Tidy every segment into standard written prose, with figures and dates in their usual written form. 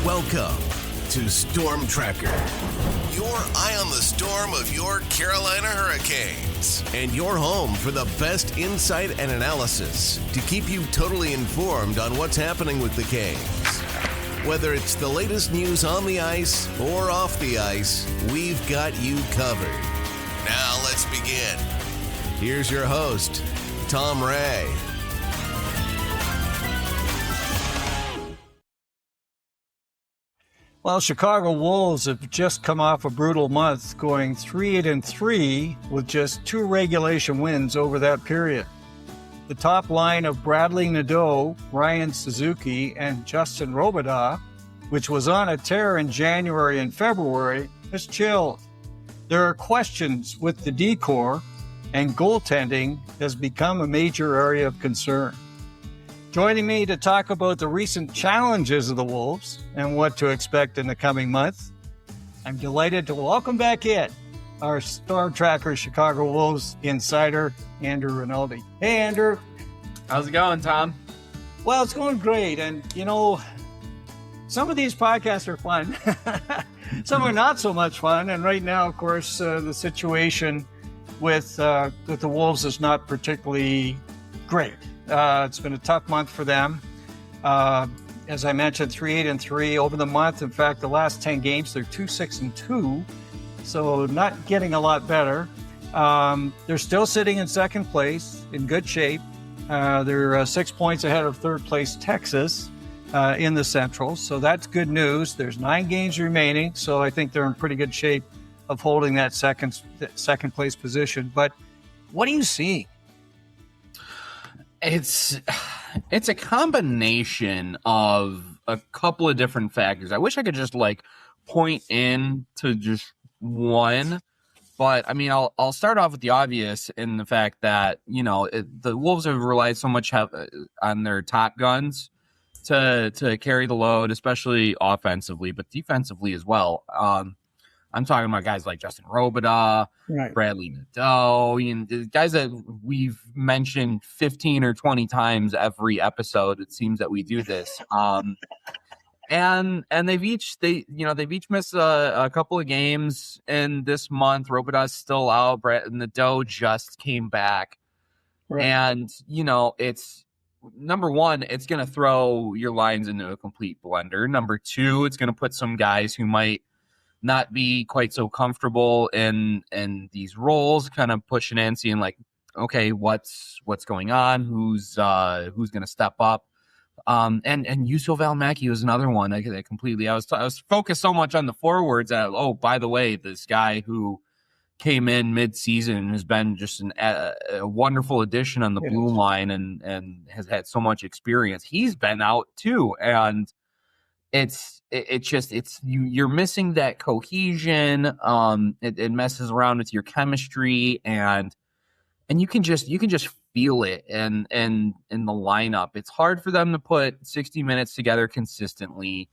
Welcome to Storm Tracker, your eye on the storm of your Carolina Hurricanes, and your home for the best insight and analysis to keep you totally informed on what's happening with the Canes. Whether it's the latest news on the ice or off the ice, we've got you covered. Now let's begin. Here's your host, Tom Ray. Well, Chicago Wolves have just come off a brutal month, going 3-3 with just 2 regulation wins over that period. The top line of Bradly Nadeau, Ryan Suzuki, and Justin Robidas, which was on a tear in January and February, has chilled. There are questions with the decor, and goaltending has become a major area of concern. Joining me to talk about the recent challenges of the Wolves and what to expect in the coming month, I'm delighted to welcome back in our Storm Tracker Chicago Wolves insider, Andrew Rinaldi. Hey, Andrew. How's it going, Tom? Well, it's going great. And, you know, some of these podcasts are fun. Some are not so much fun. And right now, of course, the situation with the Wolves is not particularly great. It's been a tough month for them. As I mentioned, 3-3 over the month. In fact, the last 10 games, they're 2-6-2. So not getting a lot better. They're still sitting in second place, in good shape. They're 6 points ahead of third place Texas in the Central. So that's good news. There's 9 games remaining. So I think they're in pretty good shape of holding that second place position. But what are you seeing? It's a combination of a couple of different factors. I wish I could just point in to just one, but I mean, I'll start off with the obvious in the fact that, you know, the Wolves have relied so much on their top guns to carry the load, especially offensively, but defensively as well. I'm talking about guys like Justin Robidas, right, Bradly Nadeau, the guys that we've mentioned 15 or 20 times every episode. It seems that we do this. And they've each missed a couple of games in this month. Robidas still out. Nadeau just came back. Right. And, you know, it's number one, it's going to throw your lines into a complete blender. Number two, it's going to put some guys who might not be quite so comfortable in these roles, kind of pushing in, seeing like, okay, what's going on? Who's going to step up? And Juuso Välimäki was another one. I was focused so much on the forwards that, oh, by the way, this guy who came in mid-season has been just a wonderful addition on the blue line and has had so much experience. He's been out too, and you're missing that cohesion. It messes around with your chemistry, and you can just feel it and in the lineup. It's hard for them to put 60 minutes together consistently.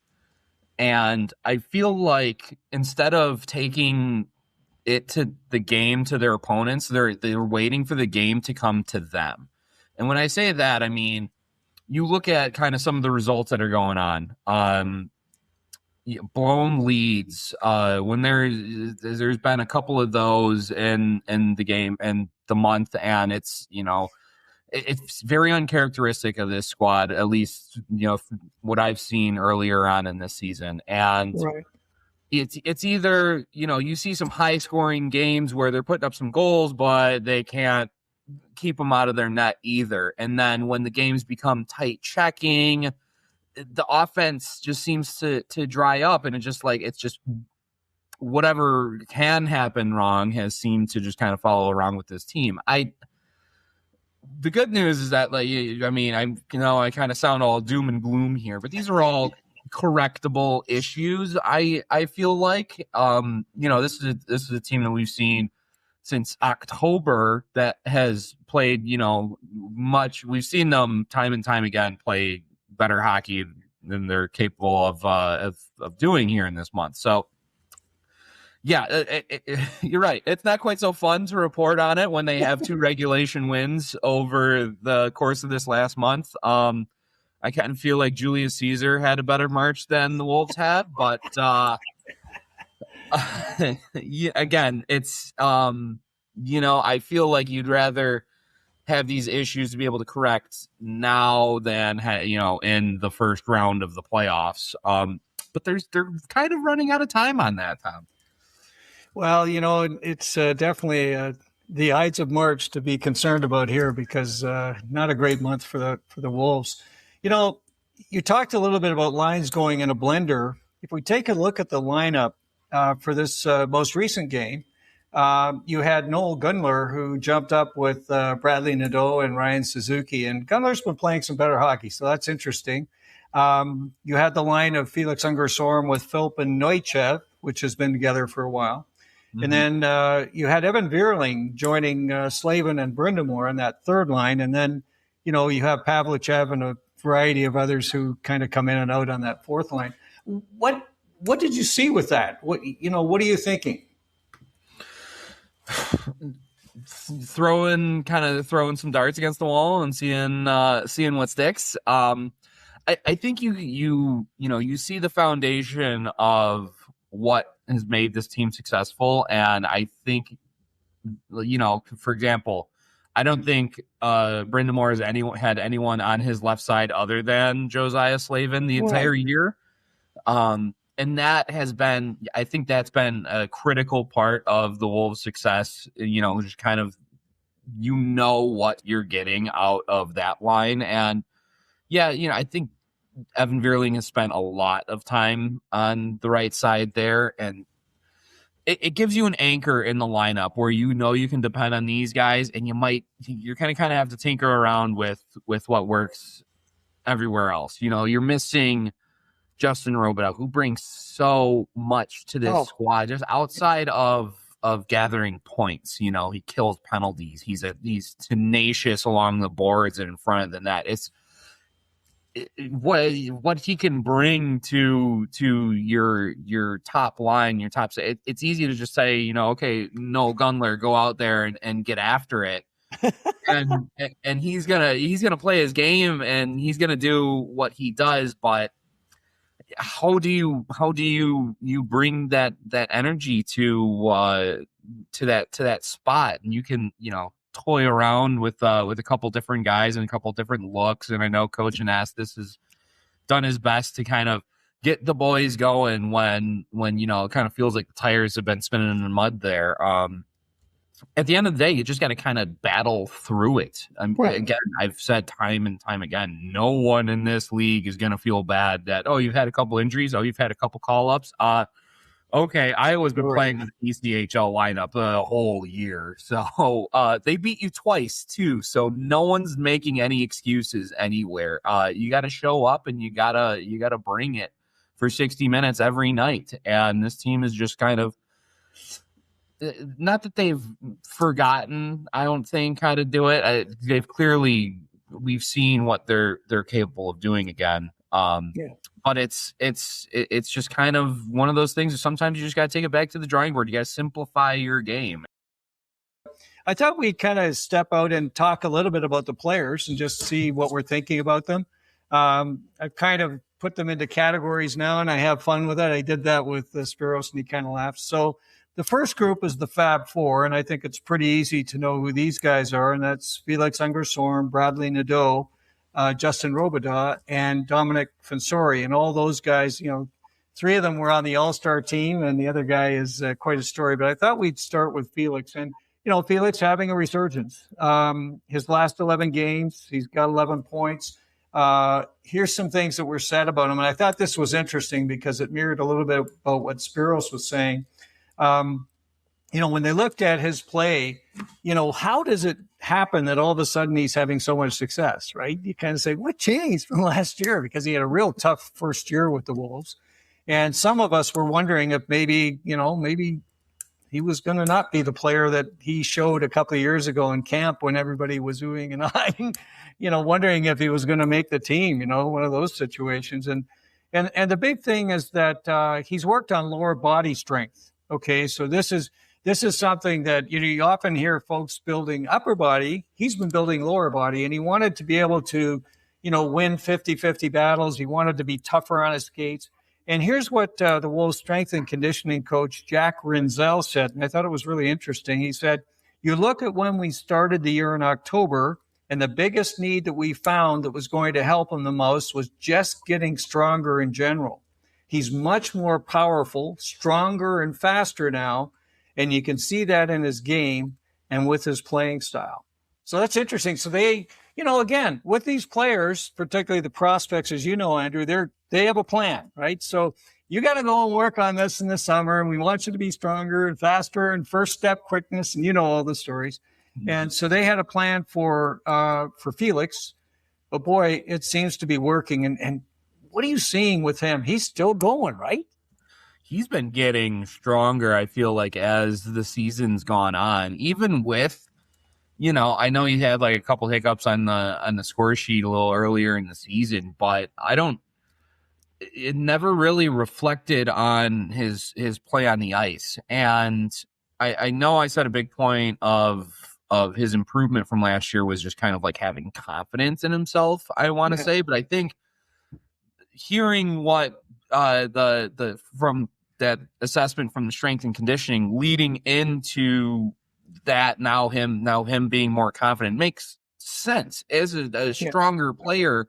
And I feel like instead of taking it to the game to their opponents, they're waiting for the game to come to them. And when I say that, I mean, you look at kind of some of the results that are going on. Blown leads. When there's been a couple of those in the game and the month, and it's, you know, it's very uncharacteristic of this squad, at least, you know, what I've seen earlier on in this season. And right. It's either, you know, you see some high scoring games where they're putting up some goals, but they can't keep them out of their net either. And then when the games become tight checking, the offense just seems to dry up, and it's just whatever can happen wrong has seemed to just kind of follow around with this team. The good news is that, like, I mean, I kind of sound all doom and gloom here, but these are all correctable issues. I feel like, you know, this is a team that we've seen since October that has played, you know, much. We've seen them time and time again play better hockey than they're capable of doing here in this month. So yeah, you're right. It's not quite so fun to report on it when they have 2 regulation wins over the course of this last month. I kind of feel like Julius Caesar had a better March than the Wolves had, but yeah, again, it's I feel like you'd rather have these issues to be able to correct now than in the first round of the playoffs. But they're kind of running out of time on that, Tom. Well, it's definitely the Ides of March to be concerned about here, because not a great month for the Wolves. You talked a little bit about lines going in a blender. If we take a look at the lineup for this most recent game, you had Noel Gunler, who jumped up with Bradly Nadeau and Ryan Suzuki, and Gunler's been playing some better hockey, so that's interesting. You had the line of Felix Unger Sorum with Philp and Neuchev, which has been together for a while. Mm-hmm. And then you had Evan Vierling joining Slavin and Brindamore in that third line. And then, you have Pavlichev and a variety of others who kind of come in and out on that fourth line. What did you see with that? What are you thinking? Throwing some darts against the wall and seeing what sticks. I think you see the foundation of what has made this team successful, and I think for example, I don't think Brindamore had anyone on his left side other than Josiah Slavin the entire year. And that has been, I think that's been a critical part of the Wolves' success, just kind of, what you're getting out of that line. And yeah, I think Evan Vierling has spent a lot of time on the right side there, and it gives you an anchor in the lineup where you can depend on these guys, and you're kind of have to tinker around with what works everywhere else. You're missing Justin Robidas, who brings so much to this squad, just outside of gathering points. He kills penalties. He's tenacious along the boards and in front of the net. What he can bring to your top line, your top. It's easy to just say, okay, Noel Gunler, go out there and get after it, and he's gonna play his game and he's gonna do what he does. But how do you bring that energy to that spot? And you can toy around with a couple different guys and a couple different looks. And I know Coach Anastas has done his best to kind of get the boys going when it kind of feels like the tires have been spinning in the mud there. At the end of the day, you just got to kind of battle through it. Again, I've said time and time again, no one in this league is going to feel bad that, you've had a couple injuries, you've had a couple call-ups. Okay, Iowa's been playing with the ECHL lineup the whole year. So they beat you twice, too. So no one's making any excuses anywhere. You got to show up and you gotta bring it for 60 minutes every night. And this team is just kind of, not that they've forgotten, I don't think, how to do it. We've seen what they're capable of doing again. But it's just kind of one of those things. Sometimes you just got to take it back to the drawing board. You got to simplify your game. I thought we'd kind of step out and talk a little bit about the players and just see what we're thinking about them. I've kind of put them into categories now, and I have fun with it. I did that with Spiros, and he kind of laughed. So the first group is the Fab Four, and I think it's pretty easy to know who these guys are, and that's Felix Unger Sorum, Bradly Nadeau, Justin Robidas, and Domenick Fensore. And all those guys, three of them were on the All-Star team, and the other guy is quite a story. But I thought we'd start with Felix. And, Felix having a resurgence. His last 11 games, he's got 11 points. Here's some things that were said about him. And I thought this was interesting because it mirrored a little bit about what Spiros was saying. When they looked at his play, how does it happen that all of a sudden he's having so much success, right? You kind of say, what changed from last year? Because he had a real tough first year with the Wolves. And some of us were wondering if maybe he was going to not be the player that he showed a couple of years ago in camp when everybody was oohing and eyeing, wondering if he was going to make the team, one of those situations. And the big thing is that he's worked on lower body strength. Okay, so this is something that you often hear folks building upper body. He's been building lower body, and he wanted to be able to, win 50-50 battles. He wanted to be tougher on his skates. And here's what the Wolves strength and conditioning coach, Jack Rinzel, said. And I thought it was really interesting. He said, you look at when we started the year in October, and the biggest need that we found that was going to help him the most was just getting stronger in general. He's much more powerful, stronger, and faster now. And you can see that in his game and with his playing style. So that's interesting. So they, again, with these players, particularly the prospects, as you know, Andrew, they have a plan, right? So you got to go and work on this in the summer, and we want you to be stronger and faster and first step quickness, and all the stories. And so they had a plan for Felix, but boy, it seems to be working. And what are you seeing with him? He's still going, right? He's been getting stronger, I feel like, as the season's gone on, even with, I know he had like a couple hiccups on the score sheet a little earlier in the season, but it never really reflected on his play on the ice. And I know I said a big point of his improvement from last year was just kind of like having confidence in himself, I want to say, but I think hearing what the from that assessment from the strength and conditioning leading into that now him being more confident makes sense as a stronger player,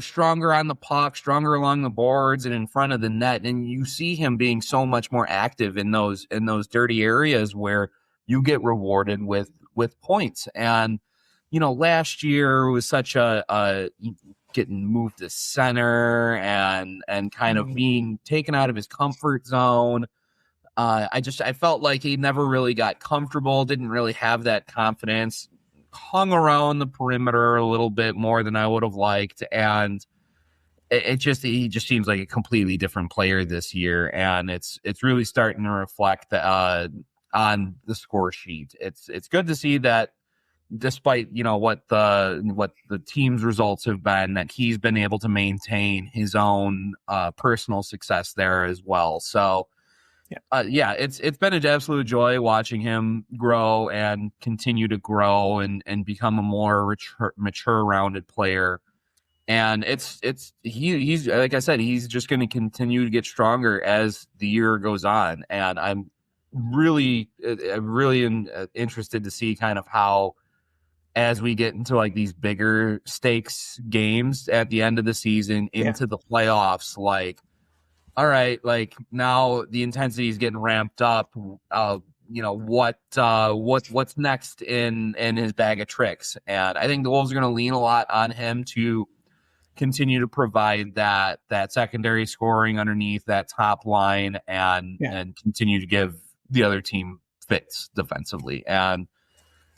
stronger on the puck, stronger along the boards and in front of the net. And you see him being so much more active in those dirty areas where you get rewarded with points. And, last year was such a getting moved to center and kind of being taken out of his comfort zone. I felt like he never really got comfortable, didn't really have that confidence, hung around the perimeter a little bit more than I would have liked. And he just seems like a completely different player this year. And it's really starting to reflect on the score sheet. It's good to see that despite, what the team's results have been, that he's been able to maintain his own personal success there as well. So it's been an absolute joy watching him grow and continue to grow and become a more mature rounded player. And he's like I said, he's just going to continue to get stronger as the year goes on. And I'm really interested to see kind of how, as we get into like these bigger stakes games at the end of the season into the playoffs, like, all right, like now the intensity is getting ramped up. What's next in his bag of tricks? And I think the Wolves are going to lean a lot on him to continue to provide that secondary scoring underneath that top line and continue to give the other team fits defensively. And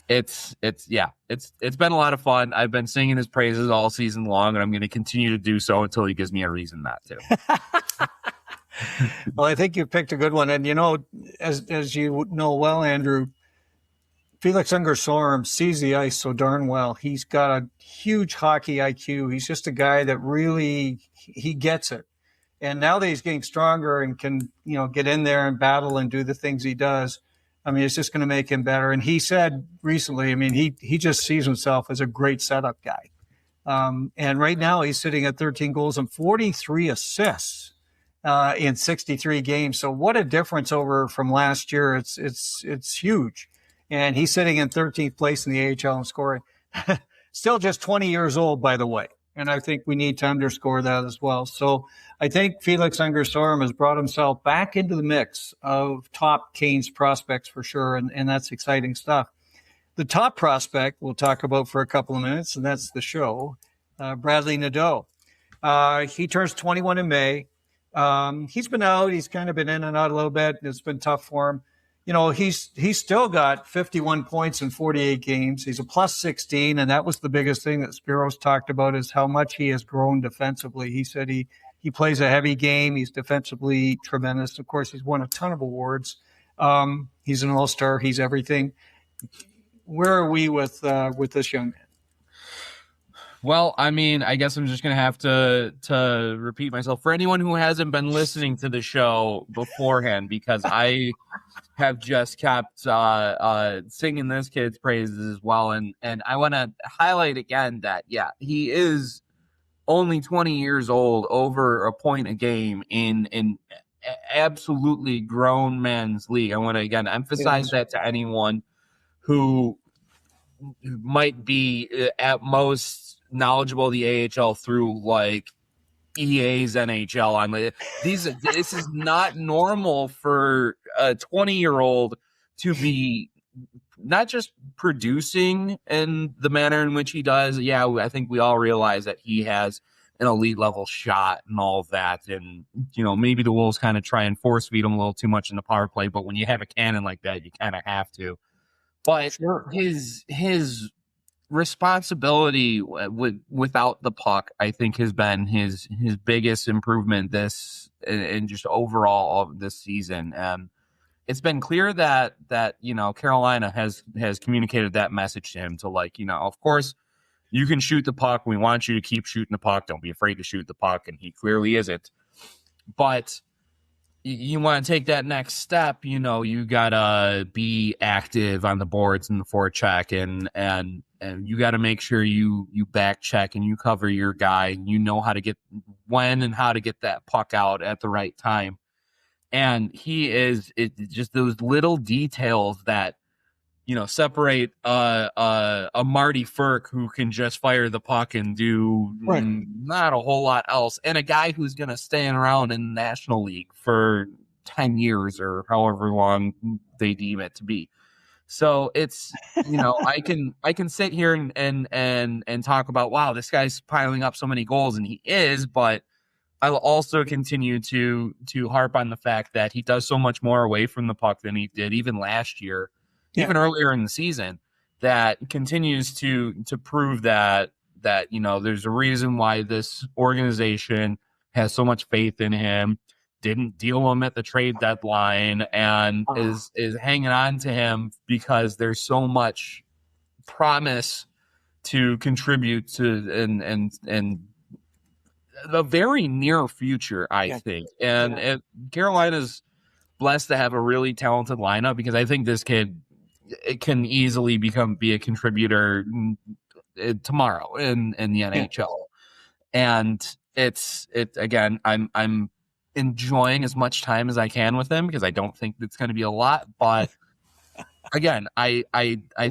it's been a lot of fun. I've been singing his praises all season long, and I'm going to continue to do so until he gives me a reason not to. Well, I think you picked a good one. And, as you know well, Andrew, Felix Unger Sorum sees the ice so darn well. He's got a huge hockey IQ. He's just a guy that really, he gets it. And now that he's getting stronger and can, get in there and battle and do the things he does, I mean, it's just going to make him better. And he said recently, I mean, he just sees himself as a great setup guy. And right now he's sitting at 13 goals and 43 assists in 63 games. So what a difference over from last year. It's huge. And he's sitting in 13th place in the AHL in scoring. Still just 20 years old, by the way. And I think we need to underscore that as well. So I think Felix Unger Sorum has brought himself back into the mix of top Canes prospects for sure. And that's exciting stuff. The top prospect we'll talk about for a couple of minutes, and that's the show, Bradly Nadeau. He turns 21 in May. He's been out. He's kind of been in and out a little bit. It's been tough for him. He's still got 51 points in 48 games. He's a plus 16, and that was the biggest thing that Spiros talked about is how much he has grown defensively. He said he plays a heavy game. He's defensively tremendous. Of course, he's won a ton of awards. He's an all-star. He's everything. Where are we with this young man? Well, I mean, I guess I'm just gonna have to repeat myself for anyone who hasn't been listening to the show beforehand, because I have just kept singing this kid's praises as well, and I want to highlight again that he is only 20 years old, over a point a game in absolutely grown men's league. I want to again emphasize that to anyone who might be at most knowledgeable of the AHL through like EA's NHL. This is not normal for a 20-year-old to be not just producing in the manner in which he does. Yeah, I think we all realize that he has an elite level shot and all of that. And, maybe the Wolves kind of try and force feed him a little too much in the power play, but when you have a cannon like that, you kind of have to. But Sure. his responsibility without the puck, I think, has been his biggest improvement this and just overall of this season. It's been clear that Carolina has communicated that message to him to of course you can shoot the puck. We want you to keep shooting the puck. Don't be afraid to shoot the puck. And he clearly isn't. But you want to take that next step, you gotta be active on the boards and the forecheck, and you got to make sure you back check and you cover your guy, and you know how to get when and how to get that puck out at the right time. And it's just those little details that separate a Marty Ferk who can just fire the puck and do not a whole lot else, and a guy who's going to stay around in the National League for 10 years or however long they deem it to be. So it's, I can sit here and talk about, wow, this guy's piling up so many goals, and he is, but I'll also continue to harp on the fact that he does so much more away from the puck than he did even last year. Even earlier in the season, that continues to prove that there's a reason why this organization has so much faith in him, didn't deal him at the trade deadline, and is hanging on to him because there's so much promise to contribute to and the very near future, I think. And Carolina's blessed to have a really talented lineup, because I think this kid, it can easily be a contributor tomorrow in the NHL. And it's again, I'm enjoying as much time as I can with him, because I don't think it's going to be a lot, but again, I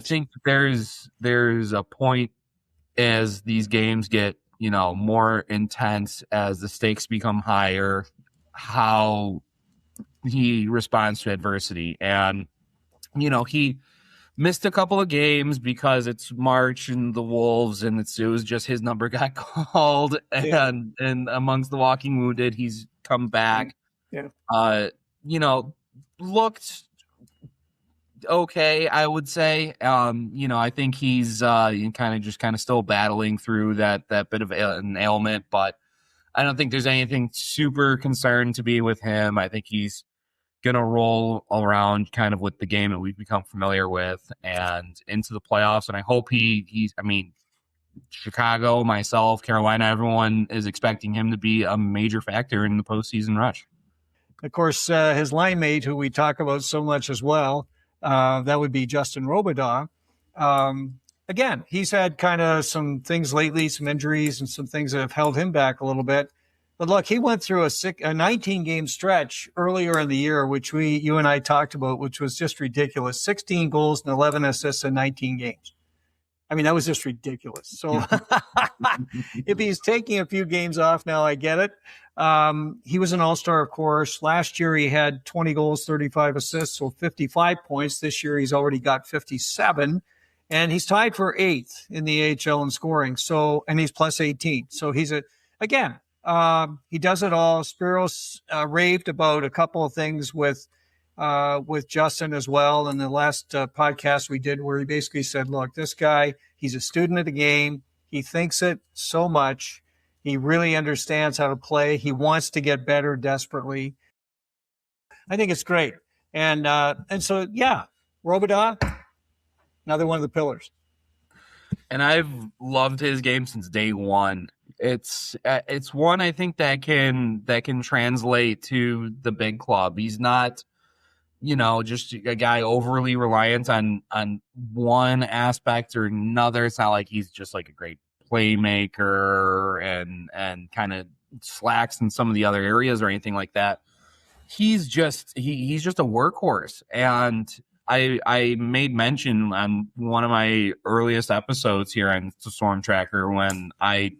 think there's a point as these games get, more intense, as the stakes become higher, how he responds to adversity. And he missed a couple of games because it's March and the Wolves, and it was just his number got called. And amongst the walking wounded, he's come back. Looked okay, I would say. I think he's kind of still battling through that bit of an ailment, but I don't think there's anything super concerned to be with him. I think he's going to roll around kind of with the game that we've become familiar with and into the playoffs. And I hope Chicago, myself, Carolina, everyone is expecting him to be a major factor in the postseason rush. Of course, his line mate, who we talk about so much as well, that would be Justin Robidas. Again, he's had kind of some things lately, some injuries and some things that have held him back a little bit. But look, he went through a 19-game stretch earlier in the year, which you and I talked about, which was just ridiculous. 16 goals and 11 assists in 19 games. I mean, that was just ridiculous. So if he's taking a few games off now, I get it. He was an all-star, of course. Last year, he had 20 goals, 35 assists, so 55 points. This year, he's already got 57. And he's tied for 8th in the AHL in scoring. So, and he's plus 18. So he's he does it all. Spiros raved about a couple of things with Justin as well in the last podcast we did, where he basically said, look, this guy, he's a student of the game. He thinks it so much. He really understands how to play. He wants to get better desperately. I think it's great. And so, Robidas, another one of the pillars. And I've loved his game since day one. It's one I think that can translate to the big club. He's not, just a guy overly reliant on one aspect or another. It's not like he's just like a great playmaker and kind of slacks in some of the other areas or anything like that. He's just he's just a workhorse. And I made mention on one of my earliest episodes here on the Storm Tracker when I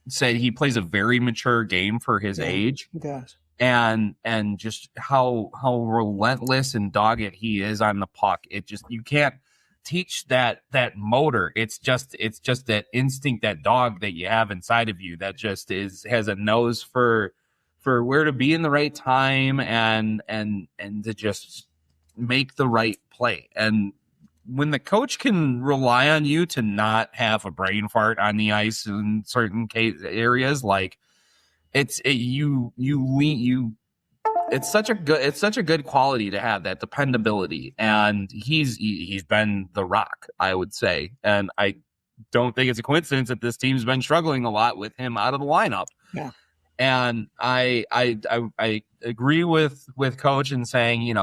said he plays a very mature game for his age. He does. And just how relentless and dogged he is on the puck. It just, you can't teach that motor. It's just that instinct, that dog that you have inside of you that just has a nose for where to be in the right time and to just make the right play. And when the coach can rely on you to not have a brain fart on the ice in certain areas, like it's such a good quality to have, that dependability. And he's been the rock, I would say. And I don't think it's a coincidence that this team's been struggling a lot with him out of the lineup. Yeah. And I agree with Coach in saying,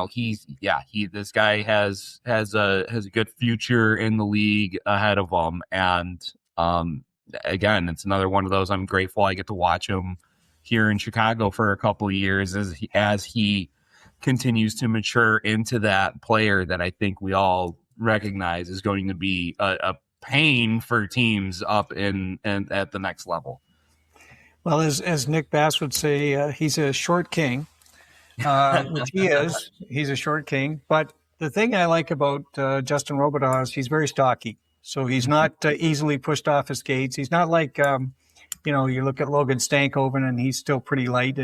this guy has a good future in the league ahead of him. And again, it's another one of those. I'm grateful I get to watch him here in Chicago for a couple of years as he continues to mature into that player that I think we all recognize is going to be a pain for teams up and at the next level. Well, as Nick Bass would say, he's a short king, which he is. He's a short king. But the thing I like about Justin Robidas, he's very stocky. So he's not easily pushed off his skates. He's not like, you look at Logan Stankoven and he's still pretty light.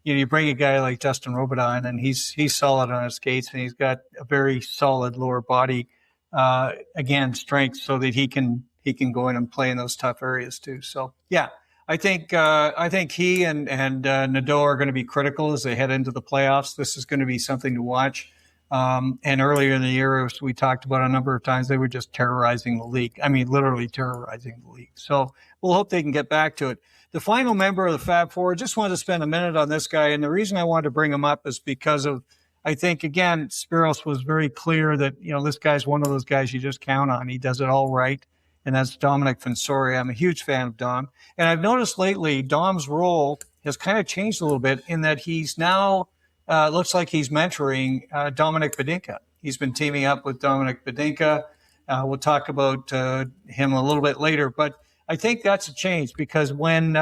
You bring a guy like Justin Robidas in and he's solid on his skates and he's got a very solid lower body, strength so that he can go in and play in those tough areas too. So, yeah. I think he and Nadeau are going to be critical as they head into the playoffs. This is going to be something to watch. And earlier in the year, as we talked about a number of times, they were just terrorizing the league. I mean, literally terrorizing the league. So we'll hope they can get back to it. The final member of the Fab Four, just wanted to spend a minute on this guy. And the reason I wanted to bring him up is because of, I think, again, Spiros was very clear that, this guy's one of those guys you just count on. He does it all right. And that's Domenick Fensore. I'm a huge fan of Dom. And I've noticed lately Dom's role has kind of changed a little bit in that he's now, looks like he's mentoring Domenick Fensore. He's been teaming up with Domenick Fensore. We'll talk about him a little bit later. But I think that's a change because when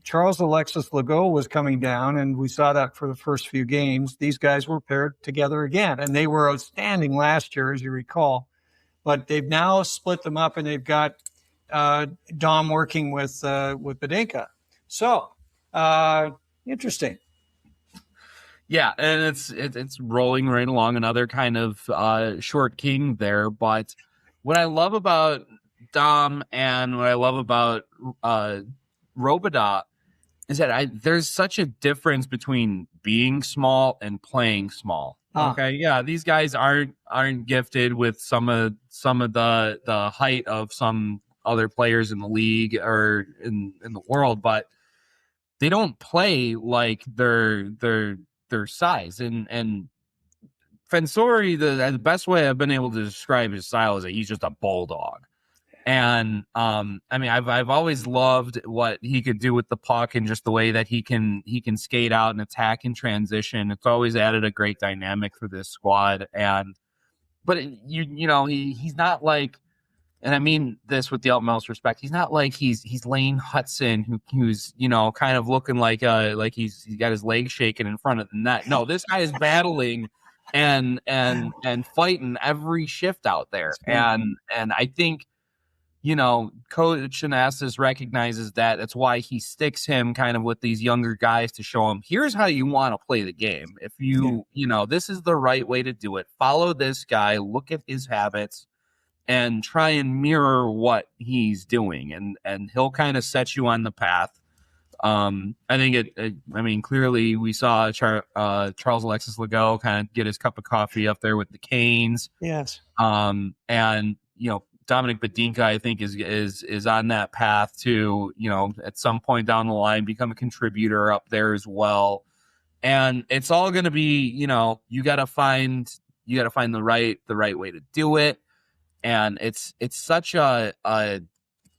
Charles Alexis Legault was coming down, and we saw that for the first few games, these guys were paired together again. And they were outstanding last year, as you recall. But they've now split them up, and they've got Dom working with Fensore. So interesting. Yeah, and it's rolling right along, another kind of short king there. But what I love about Dom and what I love about Robidas is that there's such a difference between being small and playing small. Okay, yeah, these guys aren't gifted with some of the height of some other players in the league or in the world, but they don't play like their size. And Fensore, the best way I've been able to describe his style is that he's just a bulldog. And I've always loved what he could do with the puck and just the way that he can skate out and attack in transition. It's always added a great dynamic for this squad. But he's not like, and I mean this with the utmost respect, he's not like he's Lane Hudson who's kind of looking like he's got his legs shaking in front of the net. No, this guy is battling and fighting every shift out there. And I think Coach Anastas recognizes that. That's why he sticks him kind of with these younger guys to show him, here's how you want to play the game. If this is the right way to do it. Follow this guy, look at his habits, and try and mirror what he's doing. And he'll kind of set you on the path. I think clearly we saw Charles Alexis Legault kind of get his cup of coffee up there with the Canes. Yes. And Domenick Fensore, I think, is on that path to, at some point down the line, become a contributor up there as well. And it's all going to be, you got to find the right way to do it. And it's such an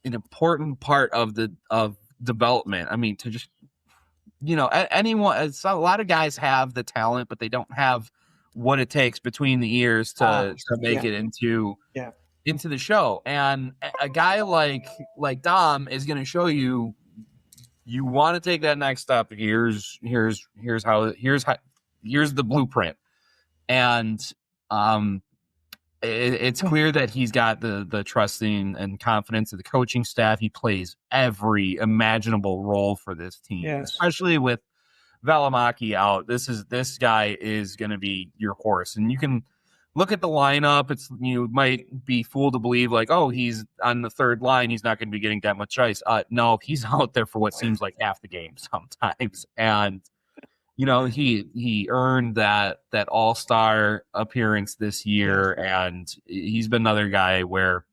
important part of development. I mean, to just, anyone, a lot of guys have the talent, but they don't have what it takes between the ears to make it into the show. And a guy like Dom is going to show you want to take that next step. Here's the blueprint. And it's clear that he's got the trusting and confidence of the coaching staff. He plays every imaginable role for this team, especially with Valimaki out. This guy is going to be your horse, and you can look at the lineup. You might be fooled to believe like, oh, he's on the third line, he's not going to be getting that much ice. No, he's out there for what seems like half the game sometimes, and he earned that all-star appearance this year, and he's been another guy where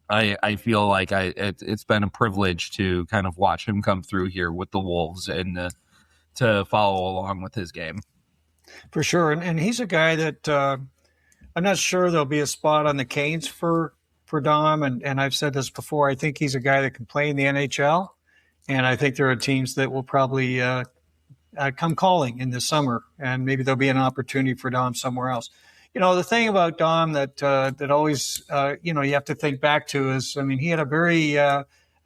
I feel like it's been a privilege to kind of watch him come through here with the Wolves and to follow along with his game. For sure. And he's a guy that I'm not sure there'll be a spot on the Canes for Dom. And I've said this before. I think he's a guy that can play in the NHL. And I think there are teams that will probably come calling in the summer. And maybe there'll be an opportunity for Dom somewhere else. The thing about Dom that always, you have to think back to is, I mean, he had a very a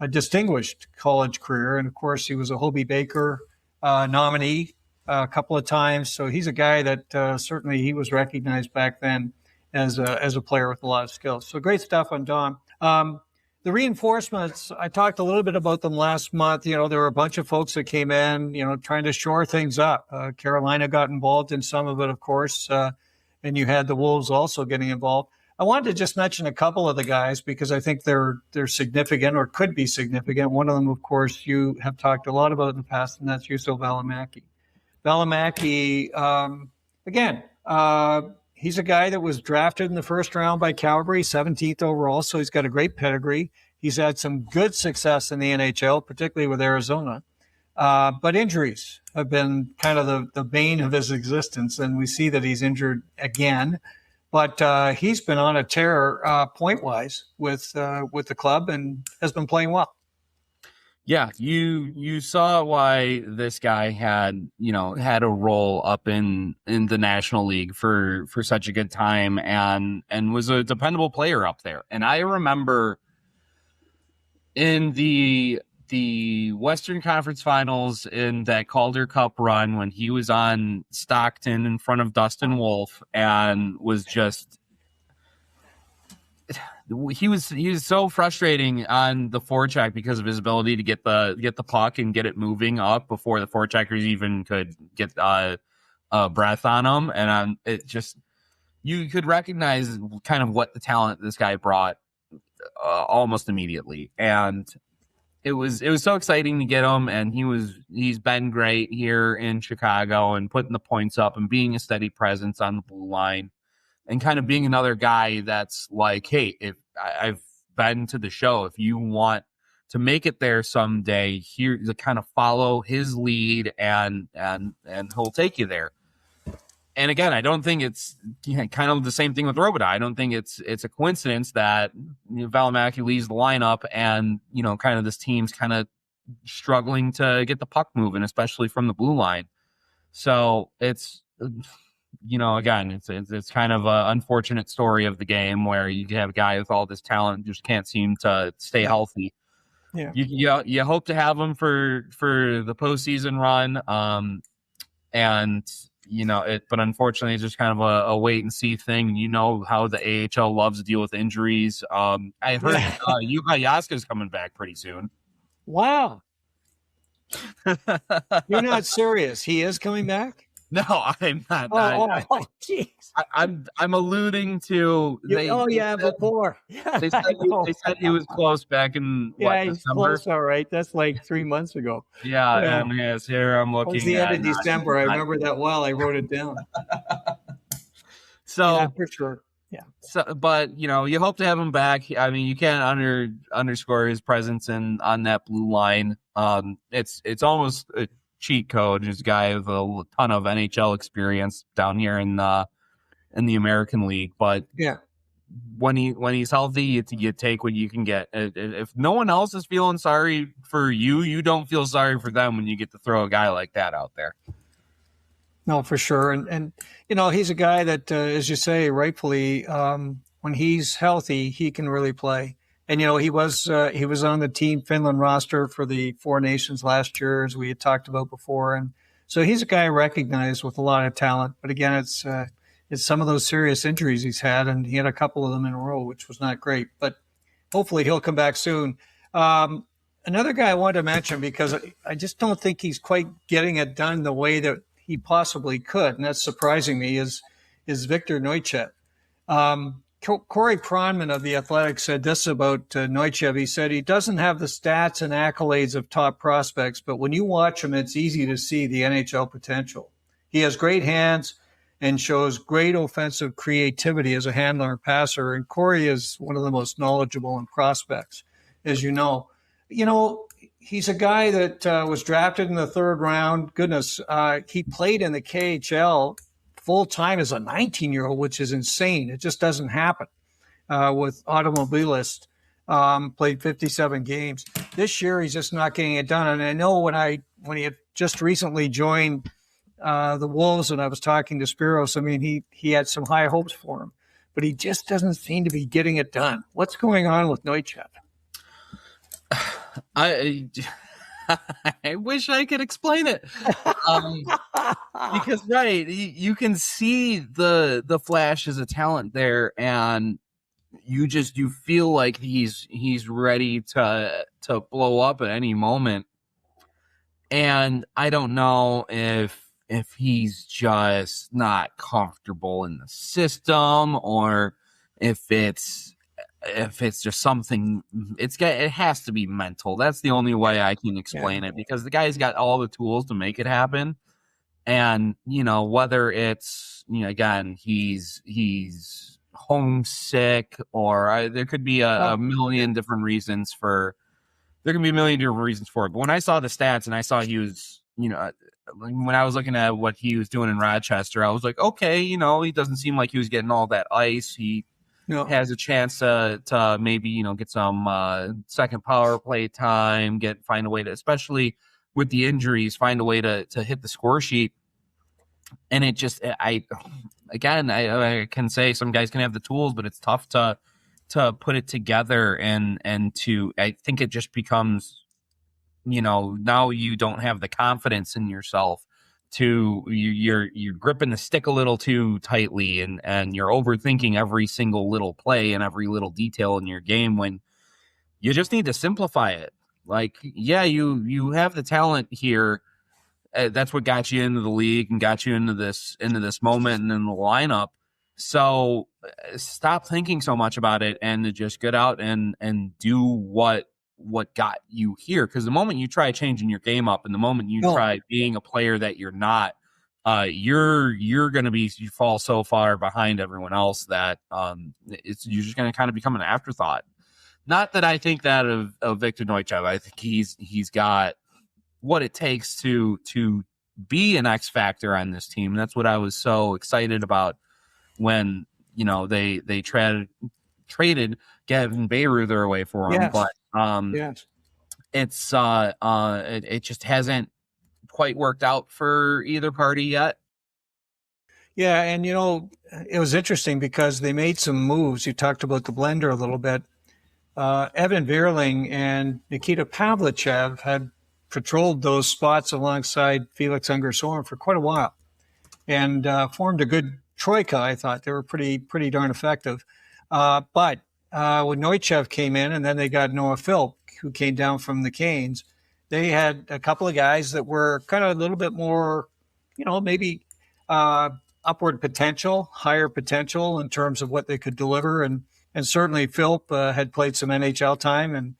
distinguished college career. And, of course, he was a Hobey Baker nominee a couple of times. So he's a guy that certainly he was recognized back then as a player with a lot of skills. So great stuff on Dom. The reinforcements, I talked a little bit about them last month. There were a bunch of folks that came in, trying to shore things up. Carolina got involved in some of it, of course, and you had the Wolves also getting involved. I wanted to just mention a couple of the guys because I think they're significant or could be significant. One of them, of course, you have talked a lot about in the past, and that's Juuso Valimaki. Valimaki, again, he's a guy that was drafted in the first round by Calgary, 17th overall, so he's got a great pedigree. He's had some good success in the NHL, particularly with Arizona. But injuries have been kind of the bane of his existence, and we see that he's injured again. But he's been on a tear point-wise with the club and has been playing well. Yeah, you saw why this guy had a role up in the National League for such a good time and was a dependable player up there. And I remember in the Western Conference Finals in that Calder Cup run when he was on Stockton in front of Dustin Wolf and was just he was so frustrating on the forecheck because of his ability to get the puck and get it moving up before the forecheckers even could get a breath on him, and it just you could recognize kind of what the talent this guy brought almost immediately, and it was so exciting to get him, and he's been great here in Chicago and putting the points up and being a steady presence on the blue line. And kind of being another guy that's like, hey, if I've been to the show, if you want to make it there someday, here to kind of follow his lead and he'll take you there. And again, I don't think it's kind of the same thing with Robidas. I don't think it's a coincidence that Valimaki leaves the lineup and kind of this team's kind of struggling to get the puck moving, especially from the blue line. So it's. Again, it's kind of an unfortunate story of the game where you have a guy with all this talent just can't seem to stay healthy. Yeah, you hope to have him for the postseason run, but unfortunately, it's just kind of a wait and see thing. You know how the AHL loves to deal with injuries. I heard Jukka Jaska's coming back pretty soon. Wow, you're not serious? He is coming back? No, I'm not. Jeez. I'm alluding to. Before. They said he was close back in he's December? Close. All right, that's like 3 months ago. Yeah. And yes, here I'm looking. It was the end of December. I remember that well. I wrote it down. So for sure. Yeah. So, but you hope to have him back. I mean, you can't underscore his presence on that blue line. It's almost a cheat code. This guy with a ton of NHL experience down here in the American League, but Yeah. when he's healthy, you take what you can get. If no one else is feeling sorry for you, you don't feel sorry for them when you get to throw a guy like that out there. No, for sure. And he's a guy that, as you say, rightfully, when he's healthy, he can really play. And, he was on the Team Finland roster for the Four Nations last year, as we had talked about before. And so he's a guy recognized with a lot of talent. But again, it's some of those serious injuries he's had, and he had a couple of them in a row, which was not great. But hopefully he'll come back soon. Another guy I wanted to mention, because I just don't think he's quite getting it done the way that he possibly could, and that's surprising me, is Victor Neuchev. Corey Pronman of The Athletic said this about Neuchev. He said he doesn't have the stats and accolades of top prospects, but when you watch him, it's easy to see the NHL potential. He has great hands and shows great offensive creativity as a handler and passer, and Corey is one of the most knowledgeable in prospects, as you know. He's a guy that was drafted in the third round. Goodness, he played in the KHL full time as a 19-year-old, which is insane. It just doesn't happen with automobilists. Played 57 games. This year, he's just not getting it done. And I know when he had just recently joined the Wolves, and I was talking to Spiros, I mean, he had some high hopes for him, but he just doesn't seem to be getting it done. What's going on with Neuchev? I wish I could explain it, because you can see the flashes of talent there, and you feel like he's ready to blow up at any moment. And I don't know if he's just not comfortable in the system, or if it's just something. It has to be mental. That's the only way I can explain it, because the guy's got all the tools to make it happen. And whether it's again, he's homesick, or there could be a million different reasons for. There can be a million different reasons for it. But when I saw the stats and I saw he was, when I was looking at what he was doing in Rochester, I was like, okay, he doesn't seem like he was getting all that ice. He has a chance to maybe, get some second power play time, find a way to, especially with the injuries, find a way to hit the score sheet. And it just, I can say some guys can have the tools, but it's tough to put it together, and I think it just becomes, now you don't have the confidence in yourself you're gripping the stick a little too tightly, and you're overthinking every single little play and every little detail in your game, when you just need to simplify it. Like, yeah, you have the talent here. That's what got you into the league and got you into this moment and in the lineup. So stop thinking so much about it, and just get out and do what got you here. Because the moment you try changing your game up, and the moment you try being a player that you're not, you're going to you fall so far behind everyone else that you're just going to kind of become an afterthought. Not that I think that of Victor Neuchev. I think he's got what it takes to be an X factor on this team. And that's what I was so excited about when they traded Gavin Bayreuther away for him. Yes. But it just hasn't quite worked out for either party yet. Yeah, and it was interesting because they made some moves. You talked about the blender a little bit. Evan Vierling and Nikita Pavlichev had patrolled those spots alongside Felix Unger Sorum for quite a while, and formed a good troika. I thought they were pretty darn effective. But when Neuchev came in, and then they got Noah Philp, who came down from the Canes, they had a couple of guys that were kind of a little bit more, maybe upward potential, higher potential in terms of what they could deliver. And certainly Philp had played some NHL time, and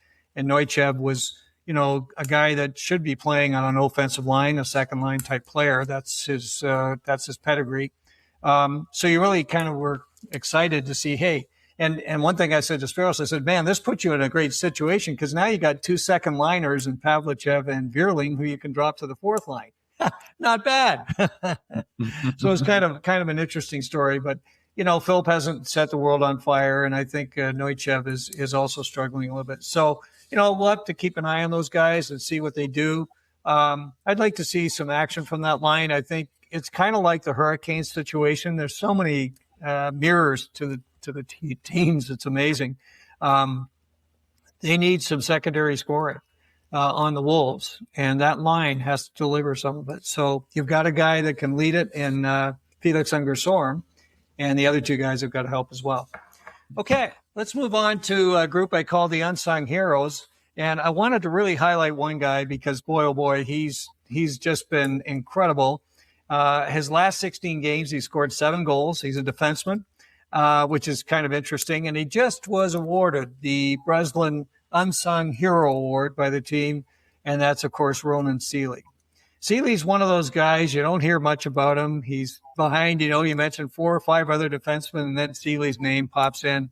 Neuchev was, a guy that should be playing on an offensive line, a second line type player. That's his pedigree. So you really kind of were excited to see, hey, and one thing I said to Spiros, I said, man, this puts you in a great situation because now you got 2 second liners in Pavlichev and Vierling who you can drop to the fourth line. Not bad. So it's kind of an interesting story, but Philip hasn't set the world on fire, and I think Neuchev is also struggling a little bit. So we'll have to keep an eye on those guys and see what they do. I'd like to see some action from that line. I think it's kind of like the Hurricanes situation. There's so many mirrors to the teams. It's amazing. They need some secondary scoring on the Wolves, and that line has to deliver some of it. So you've got a guy that can lead it in Felix Unger Sorum, and the other 2 guys have got to help as well. Okay, let's move on to a group I call the Unsung Heroes. And I wanted to really highlight one guy because, boy, oh boy, he's just been incredible. His last 16 games, he scored 7 goals. He's a defenseman, which is kind of interesting. And he just was awarded the Breslin Unsung Hero Award by the team, and that's, of course, Ronan Seeley. Seeley's one of those guys, you don't hear much about him. He's behind, you mentioned 4 or 5 other defensemen, and then Seeley's name pops in.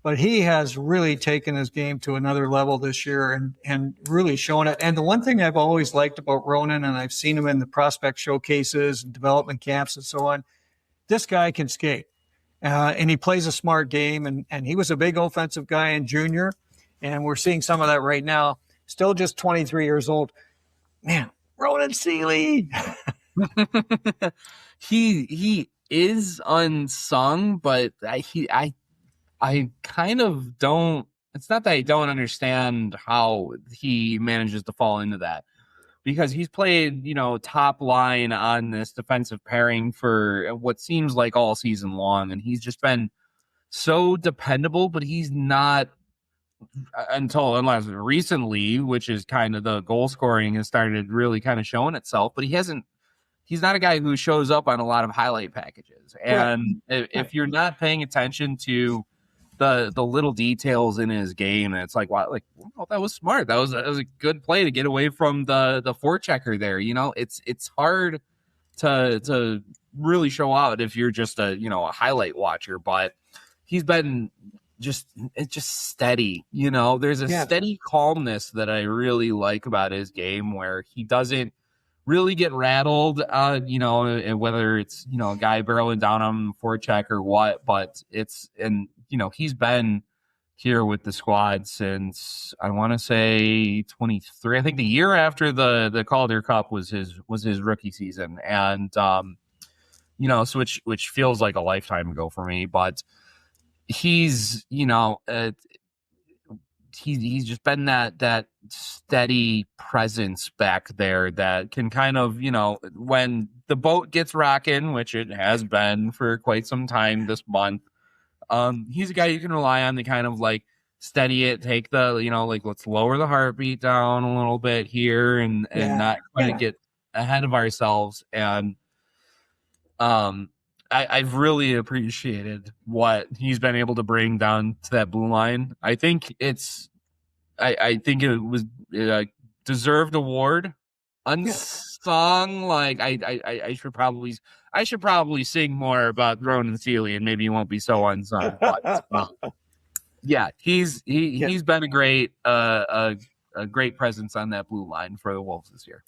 But he has really taken his game to another level this year and really shown it. And the one thing I've always liked about Ronan, and I've seen him in the prospect showcases and development camps and so on, this guy can skate. And he plays a smart game, and he was a big offensive guy in junior. And we're seeing some of that right now. Still just 23 years old. Man, Ronan Seeley. He is unsung, but I kind of don't. It's not that I don't understand how he manages to fall into that, because he's played, top line on this defensive pairing for what seems like all season long, and he's just been so dependable. But he's not, unless recently, which is kind of the goal scoring has started really kind of showing itself. But he's not a guy who shows up on a lot of highlight packages, and if you're not paying attention to the little details in his game, and it's like, wow, that was smart. That was a good play to get away from the forechecker there. It's hard to really show out if you're just a highlight watcher, but he's been just steady. There's a steady calmness that I really like about his game, where he doesn't really get rattled, and whether it's, a guy barreling down on forecheck or what, but he's been here with the squad since, I want to say 23. I think the year after the Calder Cup was his rookie season. And, so which feels like a lifetime ago for me, but he's just been that steady presence back there that can kind of, when the boat gets rocking, which it has been for quite some time this month, he's a guy you can rely on to kind of steady it, take the, let's lower the heartbeat down a little bit here and not quite get ahead of ourselves. And I've really appreciated what he's been able to bring down to that blue line. I think I think it was a deserved award. Unsung, I should probably sing more about Ronan Seeley, and maybe he won't be so unsung. But, he's been a great presence on that blue line for the Wolves this year.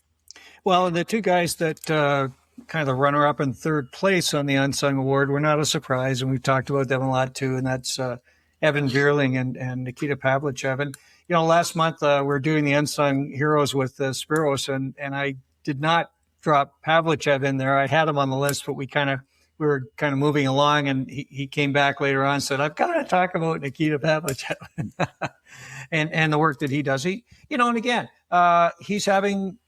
Well, and the 2 guys that kind of the runner-up in 3rd place on the Unsung Award were not a surprise, and we've talked about them a lot too, and that's Evan Vierling and Nikita Pavlichev. And last month we were doing the Unsung Heroes with Spiros, and I did not drop Pavlichev in there. I had him on the list, but we were kind of moving along, and he came back later on and said, I've got to talk about Nikita Pavlichev and the work that he does. And again, he's on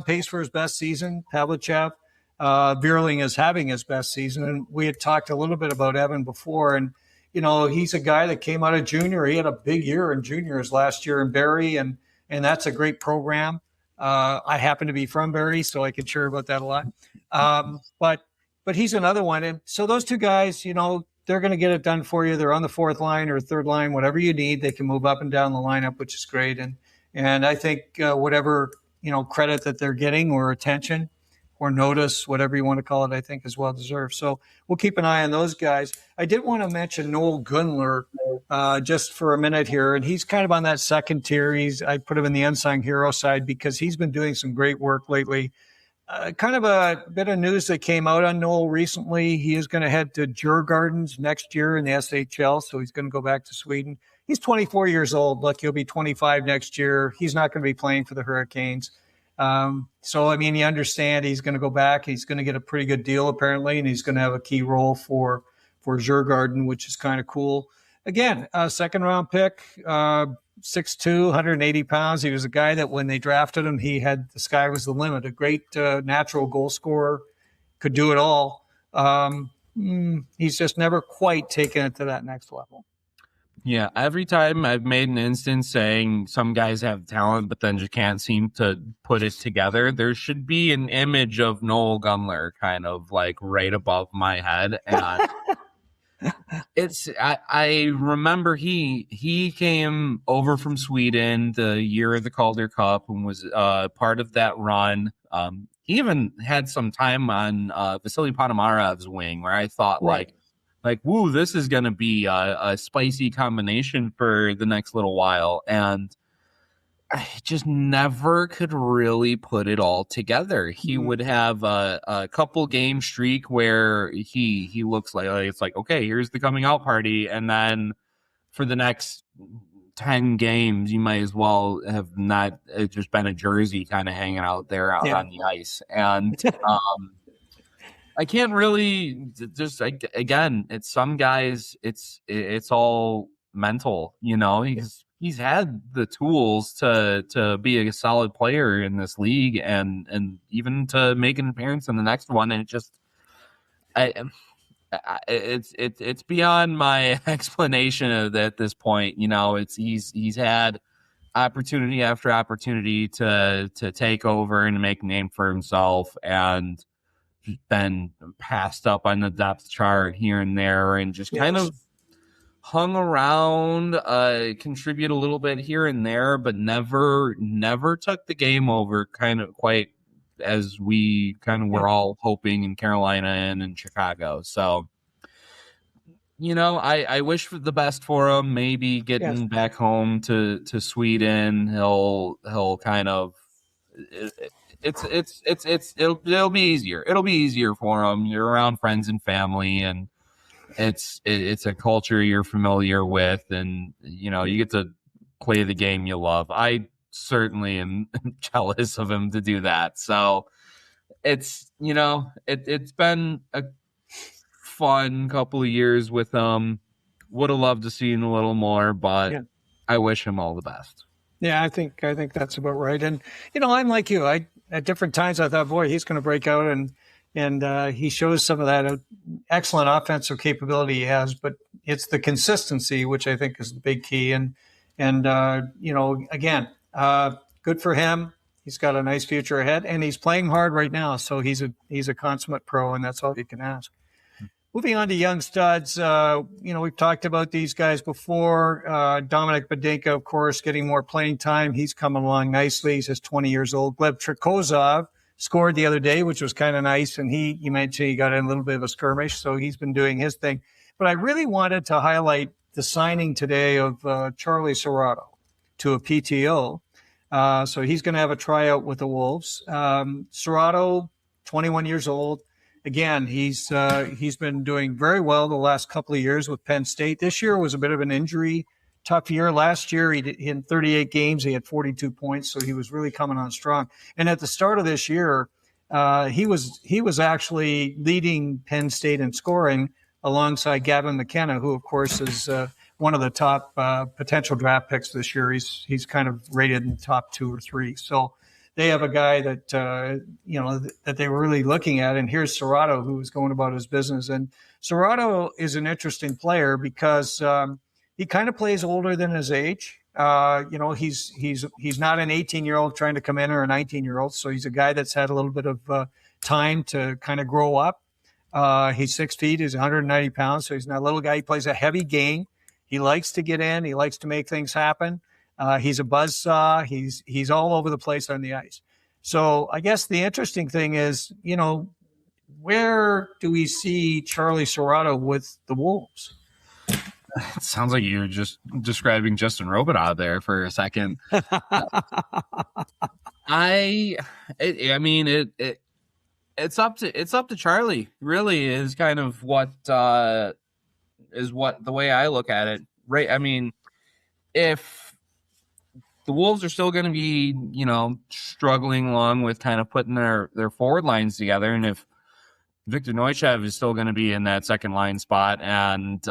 pace for his best season. Pavlichev, Vierling is having his best season. And we had talked a little bit about Evan before, and he's a guy that came out of junior. He had a big year in juniors last year in Barrie, and that's a great program. I happen to be from Barrie, so I can share about that a lot. But he's another one. And so those 2 guys, they're going to get it done for you. They're on the 4th line or 3rd line, whatever you need. They can move up and down the lineup, which is great. And I think whatever, credit that they're getting or attention, notice, whatever you want to call it, I think is well deserved. So we'll keep an eye on those guys. I did want to mention Noel Gunler just for a minute here, and he's kind of on that second tier. I put him in the unsung hero side because he's been doing some great work lately. Kind of a bit of news that came out on Noel recently. He is going to head to Djurgårdens next year in the SHL, so he's going to go back to Sweden. He's 24 years old. Look, he'll be 25 next year. He's not going to be playing for the Hurricanes. So, I mean, you understand he's going to go back. He's going to get a pretty good deal, apparently, and he's going to have a key role for Djurgården, which is kind of cool. Again, second-round pick, 6'2", 180 pounds. He was a guy that when they drafted him, the sky was the limit. A great natural goal scorer, could do it all. He's just never quite taken it to that next level. Yeah, every time I've made an instance saying some guys have talent, but then just can't seem to put it together, there should be an image of Noel Gunler kind of like right above my head. And I remember he came over from Sweden the year of the Calder Cup and was part of that run. He even had some time on Vasily Ponomarev's wing where I thought like, woo, this is going to be a spicy combination for the next little while. And I just never could really put it all together. He would have a couple game streak where he looks like it's like, okay, here's the coming out party. And then for the next 10 games, you might as well have not just been a jersey kind of hanging out there out on the ice. And I can't really just again. It's some guys. It's all mental. You know, he's had the tools to be a solid player in this league and even to make an appearance in the next one. And it's beyond my explanation at this point. You know, he's had opportunity after opportunity to take over and make a name for himself and been passed up on the depth chart here and there and just kind of hung around, contribute a little bit here and there, but never took the game over kind of quite as we kind of were all hoping in Carolina and in Chicago. So, you know, I wish for the best for him, maybe getting back home to Sweden. He'll kind of, it'll be easier. It'll be easier for him. You're around friends and family, and it's a culture you're familiar with, and you know you get to play the game you love. I certainly am jealous of him to do that. So it's it's been a fun couple of years with him. Would have loved to see him a little more, but I wish him all the best. Yeah, I think that's about right. And you know, I'm like you. At different times I thought, boy, he's going to break out, and he shows some of that excellent offensive capability he has. But it's the consistency, which I think is the big key. And you know, again, good for him. He's got a nice future ahead, and he's playing hard right now. So he's a consummate pro, and that's all you can ask. Moving on to young studs, you know, we've talked about these guys before. Domenick Fensore, of course, getting more playing time. He's coming along nicely. He's just 20 years old. Gleb Trikozov scored the other day, which was kind of nice. And you mentioned he got in a little bit of a skirmish, so he's been doing his thing. But I really wanted to highlight the signing today of Charlie Serrato to a PTO. So he's going to have a tryout with the Wolves. Serrato, 21 years old. Again, he's been doing very well the last couple of years with Penn State. This year was a bit of an injury tough year. Last year, in 38 games, he had 42 points, so he was really coming on strong. And at the start of this year, he was actually leading Penn State in scoring alongside Gavin McKenna, who, of course, is one of the top potential draft picks this year. He's kind of rated in the top 2 or 3. So they have a guy that, you know, that they were really looking at. And here's Serrato, who was going about his business. And Serrato is an interesting player because he kind of plays older than his age. You know, he's not an 18-year-old trying to come in or a 19-year-old. So he's a guy that's had a little bit of time to kind of grow up. He's 6 feet. He's 190 pounds. So he's not a little guy. He plays a heavy game. He likes to get in. He likes to make things happen. He's a buzzsaw. He's all over the place on the ice. So I guess the interesting thing is, where do we see Charlie Serrato with the Wolves? It sounds like you were just describing Justin Robidas there for a second. It's up to Charlie. Really, is kind of what the way I look at it. Right. I mean, if the Wolves are still going to be, struggling along with kind of putting their forward lines together, and if Victor Neuchev is still going to be in that second line spot and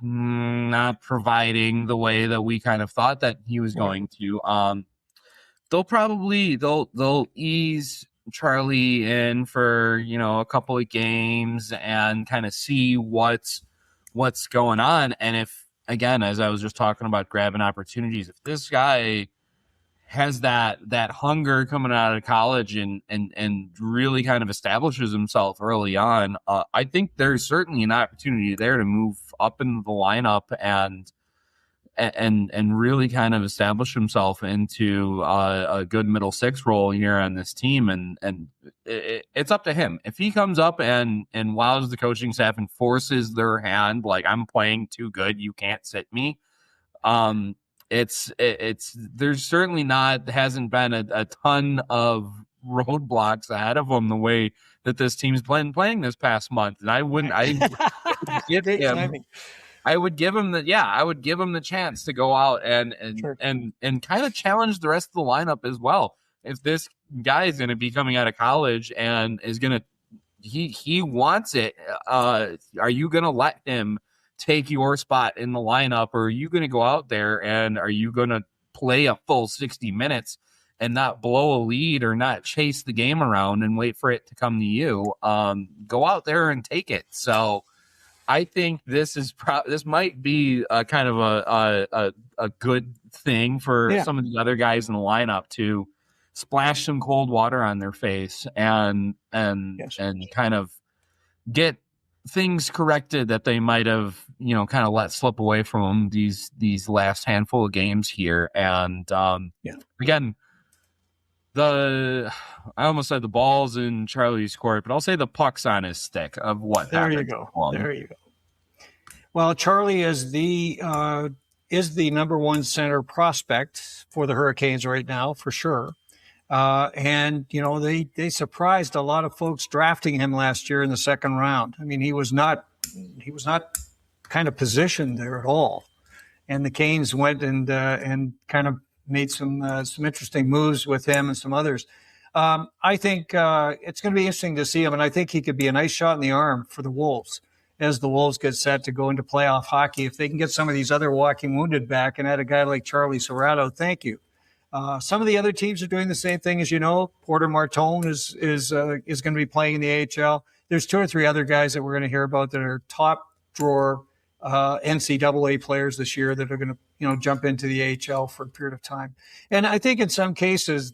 not providing the way that we kind of thought that he was going to, they'll ease Charlie in for, a couple of games and kind of see what's going on. And if, again, as I was just talking about grabbing opportunities, if this guy has that hunger coming out of college and really kind of establishes himself early on, I think there's certainly an opportunity there to move up into the lineup and really kind of establish himself into a good middle six role here on this team. And it's up to him. If he comes up and wows the coaching staff and forces their hand, like, I'm playing too good, you can't sit me. It's there's certainly hasn't been a ton of roadblocks ahead of him the way that this team's playing this past month. And I would give him the chance to go out and kind of challenge the rest of the lineup as well. If this guy is going to be coming out of college and is going to, he wants it. Are you going to let him take your spot in the lineup, or are you going to go out there and are you going to play a full 60 minutes and not blow a lead or not chase the game around and wait for it to come to you? Go out there and take it. So I think this might be a kind of a good thing for some of the other guys in the lineup to splash some cold water on their face and kind of get things corrected that they might have, kind of let slip away from them these last handful of games here. And again, I almost said the ball's in Charlie's court, but I'll say the puck's on his stick of what there happened. There you go. Well, Charlie is the number one center prospect for the Hurricanes right now, for sure. And they surprised a lot of folks drafting him last year in the second round. I mean, he was not kind of positioned there at all. And the Canes went and kind of made some interesting moves with him and some others. I think it's going to be interesting to see him, and I think he could be a nice shot in the arm for the Wolves as the Wolves get set to go into playoff hockey. If they can get some of these other walking wounded back and add a guy like Charlie Serrato, thank you. Some of the other teams are doing the same thing, as you know. Porter Martone is going to be playing in the AHL. There's two or three other guys that we're going to hear about that are top drawer NCAA players this year that are going to jump into the AHL for a period of time. And I think in some cases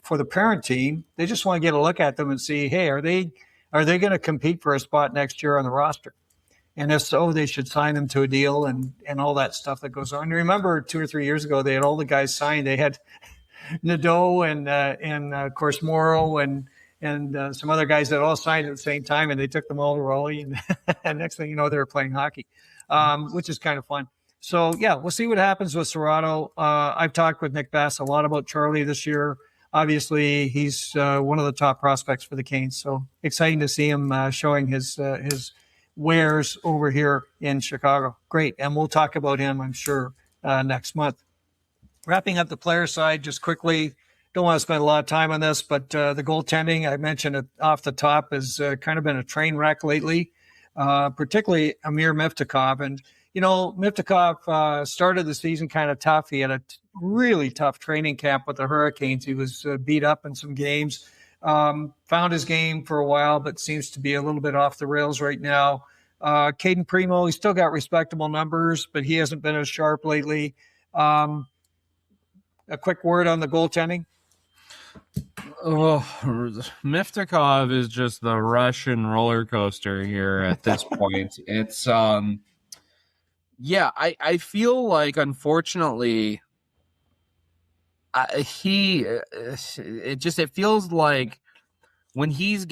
for the parent team, they just want to get a look at them and see, hey, are they going to compete for a spot next year on the roster? And if so, they should sign them to a deal and all that stuff that goes on. And remember 2 or 3 years ago, they had all the guys signed. They had Nadeau and of course Morrow and some other guys that all signed at the same time, and they took them all to Raleigh. And next thing you know, they were playing hockey, which is kind of fun. So yeah, we'll see what happens with Serrato. I've talked with Nick Bass a lot about Charlie this year. Obviously, he's one of the top prospects for the Canes. So exciting to see him showing his wares over here in Chicago. Great. And we'll talk about him, I'm sure, next month. Wrapping up the player side just quickly. Don't want to spend a lot of time on this, but the goaltending, I mentioned it off the top, has kind of been a train wreck lately, particularly Amir Miftakov. And, Miftakov started the season kind of tough. He had a really tough training camp with the Hurricanes. He was beat up in some games. Found his game for a while, but seems to be a little bit off the rails right now. Caden Primo, he's still got respectable numbers, but he hasn't been as sharp lately. A quick word on the goaltending. Oh, Miftakov is just the Russian roller coaster here at this point. It's, I feel like, unfortunately, It feels like when his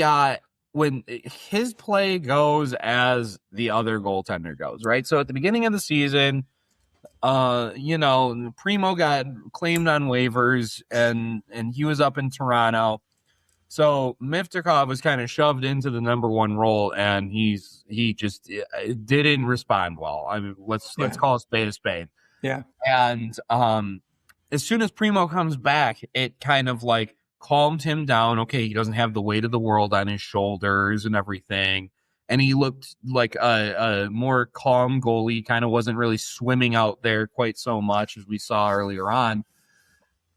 play goes as the other goaltender goes, right? So at the beginning of the season, Primo got claimed on waivers and he was up in Toronto. So Miftakov was kind of shoved into the number one role, and he just didn't respond well. I mean, let's call a spade a spade. Yeah. And as soon as Primo comes back, it kind of like calmed him down. Okay, he doesn't have the weight of the world on his shoulders and everything. And he looked like a more calm goalie, kind of wasn't really swimming out there quite so much as we saw earlier on.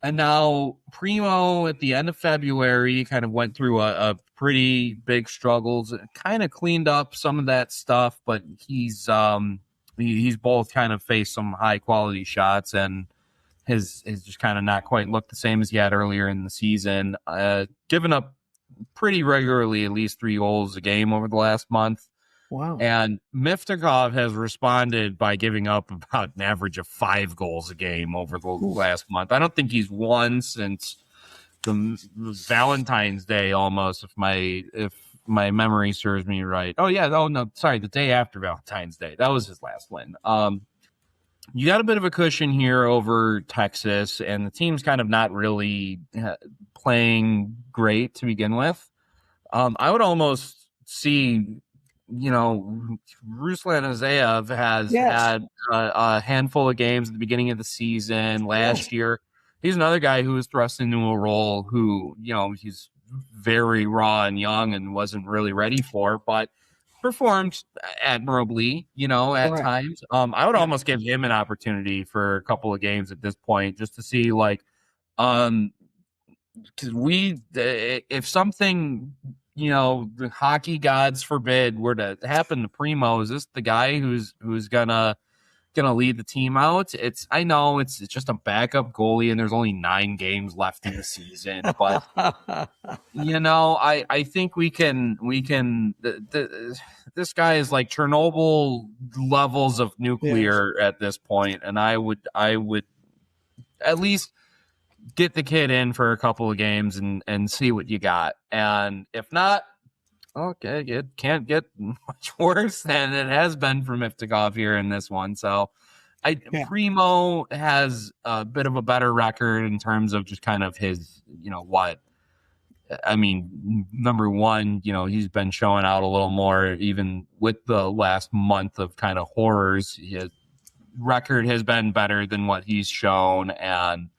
And now Primo at the end of February kind of went through a pretty big struggles, kind of cleaned up some of that stuff, but he's both kind of faced some high quality shots, and his just kind of not quite looked the same as he had earlier in the season. Given up pretty regularly, at least 3 goals a game over the last month. Wow. And Miftakov has responded by giving up about an average of 5 goals a game over the last month. I don't think he's won since the Valentine's Day almost, if my memory serves me right. Oh, yeah. Oh, no. Sorry. The day after Valentine's Day. That was his last win. You got a bit of a cushion here over Texas, and the team's kind of not really playing great to begin with. I would almost see, Ruslan Azaev has had a handful of games at the beginning of the season last year. He's another guy who was thrust into a role who, he's very raw and young and wasn't really ready for, but performed admirably, at times. I would almost give him an opportunity for a couple of games at this point just to see, like, because if something, the hockey gods forbid were to happen to Primo, is this the guy who's gonna lead the team out? I know it's just a backup goalie and there's only 9 games left in the season, but I think we can this guy is like Chernobyl levels of nuclear at this point, and I would at least get the kid in for a couple of games and see what you got. And if not, okay, it can't get much worse than it has been for Miftakov here in this one. So Primo has a bit of a better record in terms of just kind of his, number one, he's been showing out a little more even with the last month of kind of horrors. His record has been better than what he's shown. And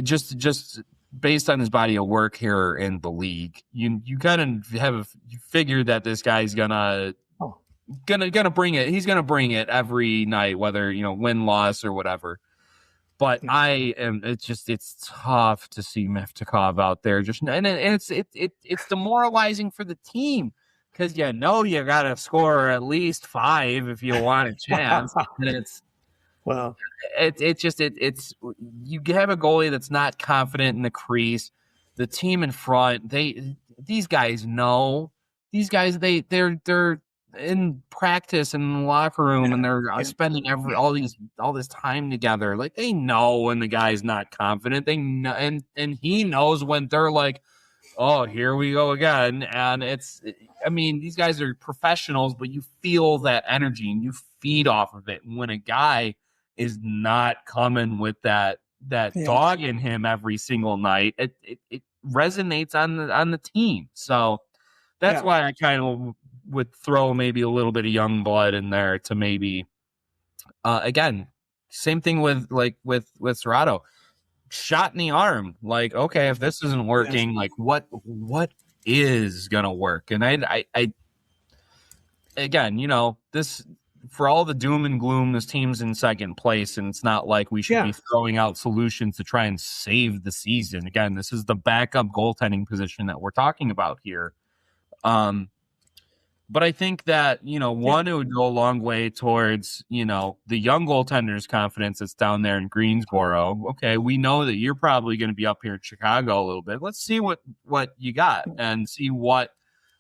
just based on his body of work here in the league, you kind of figured that this guy's gonna bring it. He's gonna bring it every night, whether win, loss, or whatever. But it's tough to see Miftakov out there and it's demoralizing for the team because you gotta score at least 5 if you want a chance, and it's. Well, it's you have a goalie that's not confident in the crease. The team in front, these guys know. These guys, they're in practice in the locker room and they're spending all this time together. Like, they know when the guy's not confident. They know, and he knows when they're like, oh, here we go again. And these guys are professionals, but you feel that energy and you feed off of it. And when a guy is not coming with that dog in him every single night, it resonates on the team. So that's why I kind of would throw maybe a little bit of young blood in there to maybe again, same thing with Serrato. Shot in the arm. Like, okay, if this isn't working, like what is gonna work? And I again, this, for all the doom and gloom, this team's in second place, and it's not like we should be throwing out solutions to try and save the season. Again, this is the backup goaltending position that we're talking about here. But I think that, one, it would go a long way towards, the young goaltender's confidence that's down there in Greensboro. Okay, we know that you're probably going to be up here in Chicago a little bit. Let's see what you got and see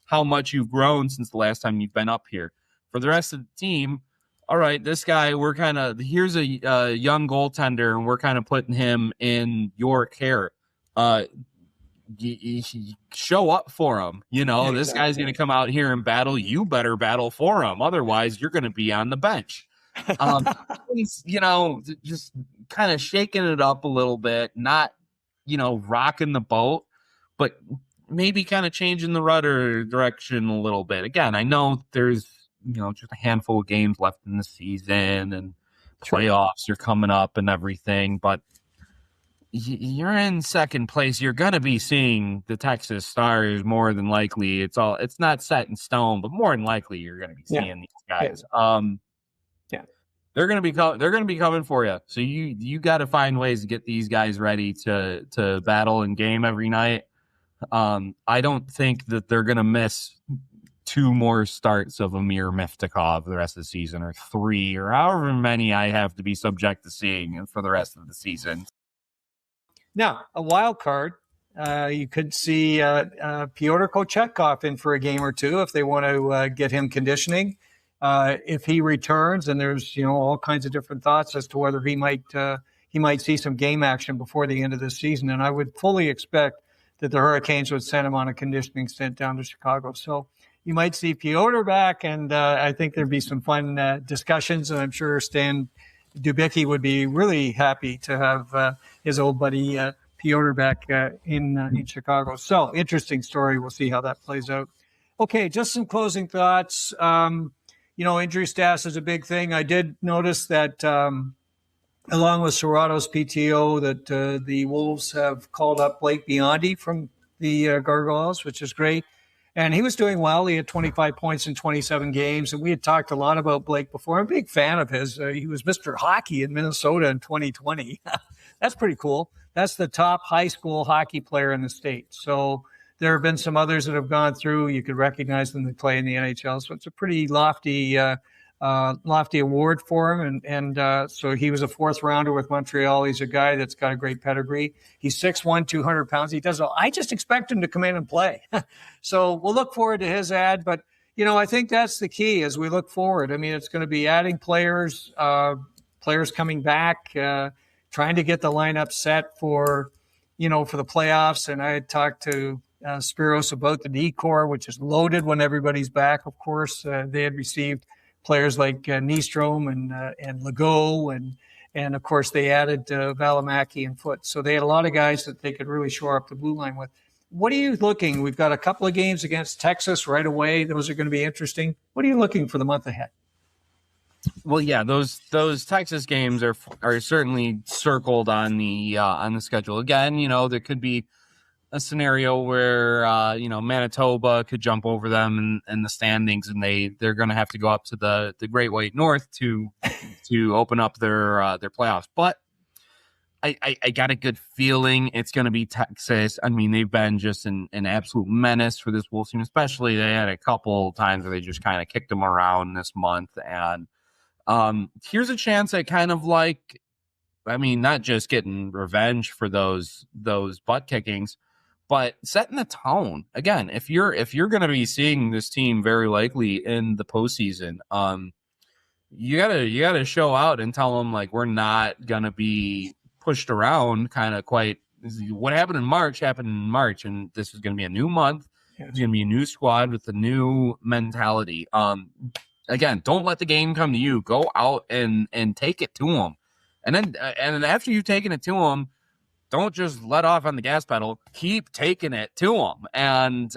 how much you've grown since the last time you've been up here. For the rest of the team, all right, this guy, here's a young goaltender, and we're kind of putting him in your care. You show up for him. This guy's going to come out here and battle. You better battle for him. Otherwise, you're going to be on the bench. Just kind of shaking it up a little bit, not, rocking the boat, but maybe kind of changing the rudder direction a little bit. Again, I know there's, just a handful of games left in the season and playoffs are coming up and everything, but you're in second place. You're going to be seeing the Texas Stars more than likely. It's not set in stone, but more than likely you're going to be seeing these guys. They're going to be coming for you. So you got to find ways to get these guys ready to battle and game every night. I don't think that they're going to miss 2 more starts of Amir Miftakov the rest of the season, or 3, or however many I have to be subject to seeing for the rest of the season. Now, a wild card, you could see Pyotr Kochetkov in for a game or 2 if they want to get him conditioning. If he returns, and there's all kinds of different thoughts as to whether he might see some game action before the end of the season, and I would fully expect that the Hurricanes would send him on a conditioning stint down to Chicago. So you might see Pyotr back, and I think there'd be some fun discussions, and I'm sure Stan Dubicki would be really happy to have his old buddy Pyotr back in Chicago. So interesting story. We'll see how that plays out. Okay, just some closing thoughts. Injury status is a big thing. I did notice that along with Serrato's PTO that the Wolves have called up Blake Biondi from the Gargoyles, which is great. And he was doing well. He had 25 points in 27 games. And we had talked a lot about Blake before. I'm a big fan of his. He was Mr. Hockey in Minnesota in 2020. That's pretty cool. That's the top high school hockey player in the state. So there have been some others that have gone through. You could recognize them. They play in the NHL. So it's a pretty lofty award for him. And so he was a 4th rounder with Montreal. He's a guy that's got a great pedigree. He's 6'1", 200 pounds. He does all. I just expect him to come in and play. So we'll look forward to his ad. But, I think that's the key as we look forward. I mean, it's going to be adding players, players coming back, trying to get the lineup set for the playoffs. And I had talked to Spiros about the D-Corps, which is loaded when everybody's back. Of course, they had received players like Nystrom and Legault, and of course they added Valimaki and Foote. So they had a lot of guys that they could really shore up the blue line with. What are you looking? We've got a couple of games against Texas right away. Those are going to be interesting. What are you looking for the month ahead? Well, yeah, those Texas games are certainly circled on the schedule. Again, there could be a scenario where Manitoba could jump over them in the standings, and they're going to have to go up to the Great White North to open up their playoffs. But I got a good feeling it's going to be Texas. I mean, they've been just an absolute menace for this Wolves team, especially they had a couple times where they just kind of kicked them around this month. And here's a chance at kind of not just getting revenge for those butt kickings, but setting the tone. Again, if you're going to be seeing this team very likely in the postseason, you gotta show out and tell them we're not gonna be pushed around. Kind of quite what happened in March, and this is gonna be a new month. Yeah. It's gonna be a new squad with a new mentality. Again, don't let the game come to you. Go out and take it to them, and then after you've taken it to them, don't just let off on the gas pedal. Keep taking it to them. And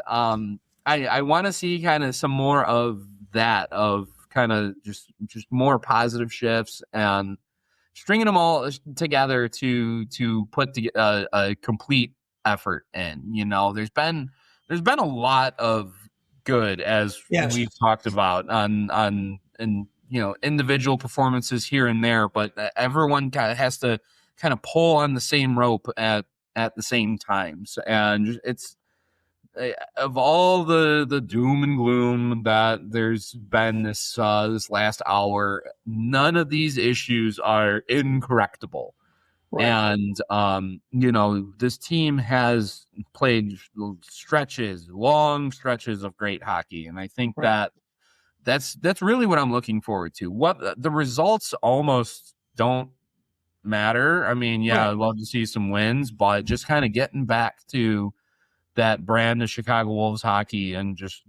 I want to see kind of some more of that, of kind of just more positive shifts and stringing them all together to put a complete effort in. There's been a lot of good, as we've talked about on individual performances here and there, but everyone kind of has to kind of pull on the same rope at the same times. And it's of all the doom and gloom that there's been this last hour, none of these issues are incorrectable. Right. And this team has played long stretches of great hockey, and I think that that's really what I'm looking forward to. What the results almost don't matter. I mean, yeah, I'd love to see some wins, but just kind of getting back to that brand of Chicago Wolves hockey and just,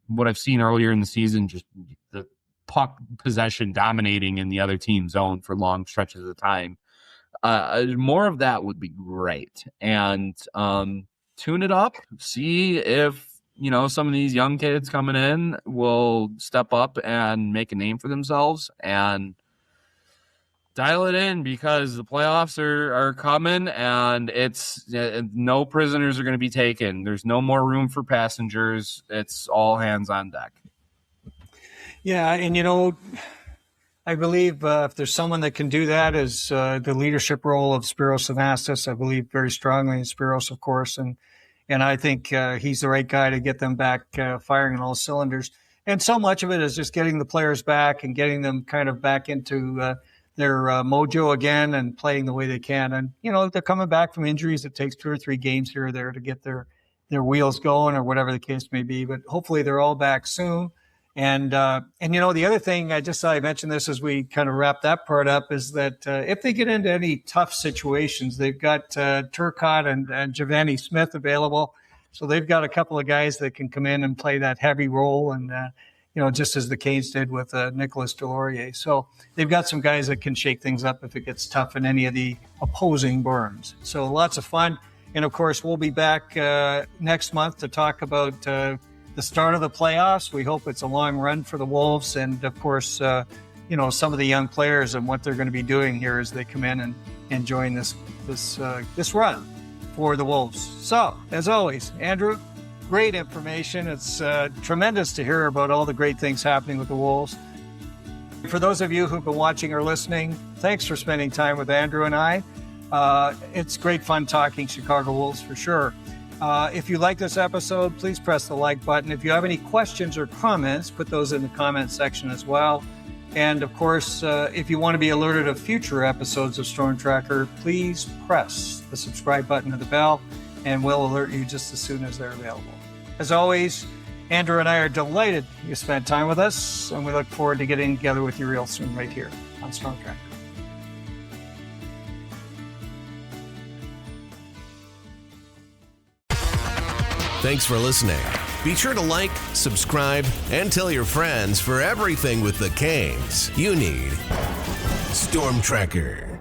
what I've seen earlier in the season, just the puck possession dominating in the other team's zone for long stretches of time. More of that would be great. And tune it up, see if, some of these young kids coming in will step up and make a name for themselves, and dial it in, because the playoffs are coming, and it's no prisoners are going to be taken. There's no more room for passengers. It's all hands on deck. Yeah, and I believe if there's someone that can do that, is the leadership role of Spiros Anastas. I believe very strongly in Spiros, of course, and I think he's the right guy to get them back firing on all cylinders. And so much of it is just getting the players back and getting them kind of back into their mojo again and playing the way they can. And, they're coming back from injuries. It takes 2 or 3 games here or there to get their wheels going, or whatever the case may be. But hopefully they're all back soon. And the other thing, I mentioned this as we kind of wrap that part up, is that if they get into any tough situations, they've got Turcotte and Giovanni Smith available. So they've got a couple of guys that can come in and play that heavy role, and just as the Canes did with Nicolas Deslauriers. So they've got some guys that can shake things up if it gets tough in any of the opposing berms. So lots of fun. And, of course, we'll be back next month to talk about the start of the playoffs. We hope it's a long run for the Wolves. And, of course, some of the young players and what they're going to be doing here as they come in and join this run for the Wolves. So, as always, Andrew, great information. It's tremendous to hear about all the great things happening with the Wolves. For those of you who've been watching or listening, thanks for spending time with Andrew and I. It's great fun talking Chicago Wolves for sure. If you like this episode, please press the like button. If you have any questions or comments, put those in the comment section as well. And of course, if you want to be alerted of future episodes of Storm Tracker, please press the subscribe button and the bell, and we'll alert you just as soon as they're available. As always, Andrew and I are delighted you spent time with us, and we look forward to getting together with you real soon right here on Storm Tracker. Thanks for listening. Be sure to like, subscribe, and tell your friends for everything with the Canes. You need Storm Tracker.